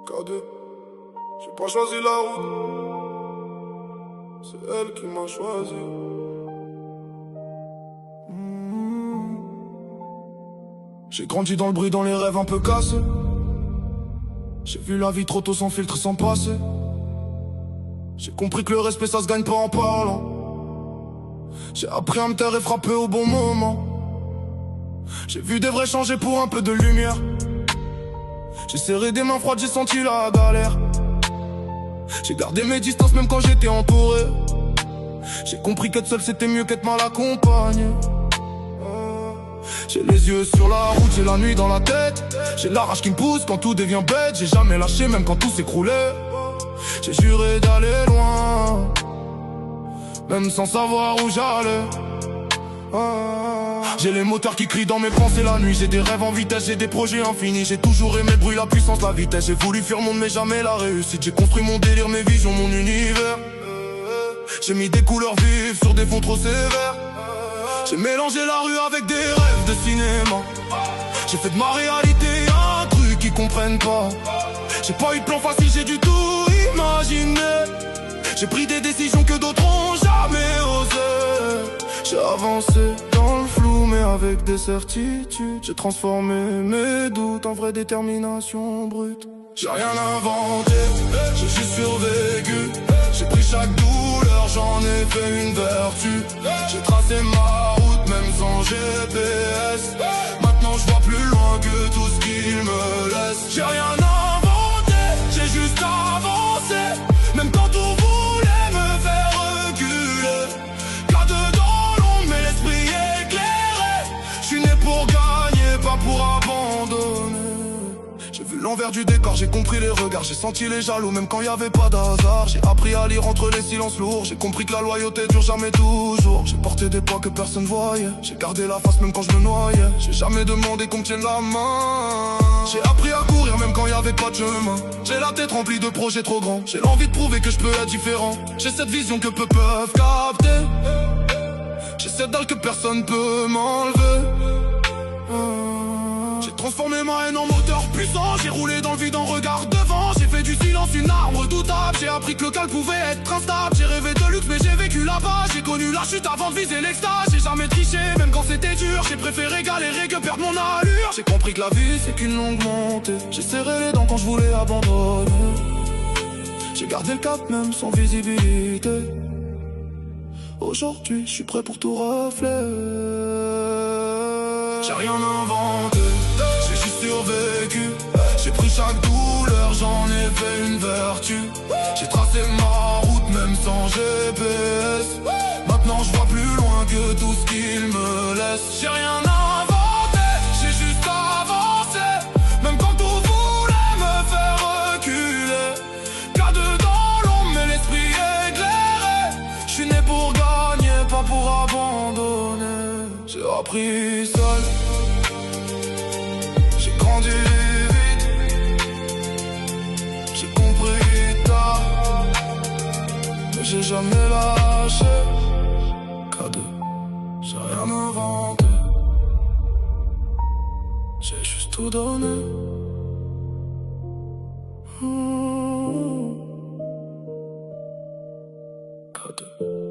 K2, j'ai pas choisi la route, c'est elle qui m'a choisi. J'ai grandi dans le bruit, dans les rêves un peu cassés. J'ai vu la vie trop tôt sans filtre, sans passer. J'ai compris que le respect ça se gagne pas en parlant. J'ai appris à me taire et frapper au bon moment. J'ai vu des vrais changer pour un peu de lumière. J'ai serré des mains froides, j'ai senti la galère. J'ai gardé mes distances même quand j'étais entouré. J'ai compris qu'être seul c'était mieux qu'être mal accompagné. J'ai les yeux sur la route, j'ai la nuit dans la tête. J'ai la rage qui me pousse quand tout devient bête. J'ai jamais lâché même quand tout s'écroulait. J'ai juré d'aller loin, même sans savoir où j'allais. J'ai les moteurs qui crient dans mes pensées la nuit. J'ai des rêves en vitesse, j'ai des projets infinis. J'ai toujours aimé le bruit, la puissance, la vitesse. J'ai voulu faire monde mais jamais la réussite. J'ai construit mon délire, mes visions, mon univers. J'ai mis des couleurs vives sur des fonds trop sévères. J'ai mélangé la rue avec des rêves de cinéma. J'ai fait de ma réalité un truc qu'ils comprennent pas. J'ai pas eu de plan facile, j'ai du tout imaginé. J'ai pris des décisions que d'autres ont jamais osé. J'ai avancé dans le flou mais avec des certitudes. J'ai transformé mes doutes en vraie détermination brute. J'ai rien inventé, j'ai juste survécu. J'ai pris chaque douleur, j'en ai fait une vertu. J'ai tracé ma route même sans GPS. Maintenant je vois plus loin que tout ce qu'il me laisse. J'ai rien inventé, j'ai juste avancé. Même quand tout voulait me faire reculer. Cas dedans l'ombre mais l'esprit éclairé. J'suis né pour gagner, pas pour abandonner. J'ai vu l'envers du décor, j'ai compris les regards. J'ai senti les jaloux même quand y avait pas d'hasard. J'ai appris à lire entre les silences lourds. J'ai compris que la loyauté dure jamais toujours. J'ai porté des poids que personne voyait. J'ai gardé la face même quand je me noyais. J'ai jamais demandé qu'on me tienne la main. J'ai appris à courir même quand y avait pas de chemin. J'ai la tête remplie de projets trop grands. J'ai l'envie de prouver que je peux être différent. J'ai cette vision que peu peuvent capter. J'ai cette dalle que personne peut m'enlever. J'ai transformé ma haine en moteur puissant. J'ai roulé dans le vide en regard devant. J'ai fait du silence une arme redoutable. J'ai appris que le calme pouvait être instable. J'ai rêvé de luxe mais j'ai vécu là-bas. J'ai connu la chute avant de viser l'extase. J'ai jamais triché même quand c'était dur. J'ai préféré galérer que perdre mon allure. J'ai compris que la vie c'est qu'une longue montée. J'ai serré les dents quand je voulais abandonner. J'ai gardé le cap même sans visibilité. Aujourd'hui je suis prêt pour tout reflet. J'ai rien inventé, j'ai juste survécu. J'ai pris chaque douleur, j'en ai fait une vertu. J'ai tracé ma route même sans GPS. Maintenant je vois plus loin que tout ce qu'il me laisse. J'ai rien inventé, j'ai juste avancé. Même quand tout voulait me faire reculer. Cas dedans l'ombre mais l'esprit éclairé. J'suis né pour gagner, pas pour abandonner. J'ai appris seul, j'ai grandi vite, j'ai compris tard, mais j'ai jamais lâché. K2, j'ai rien inventé, j'ai juste tout donné. K2.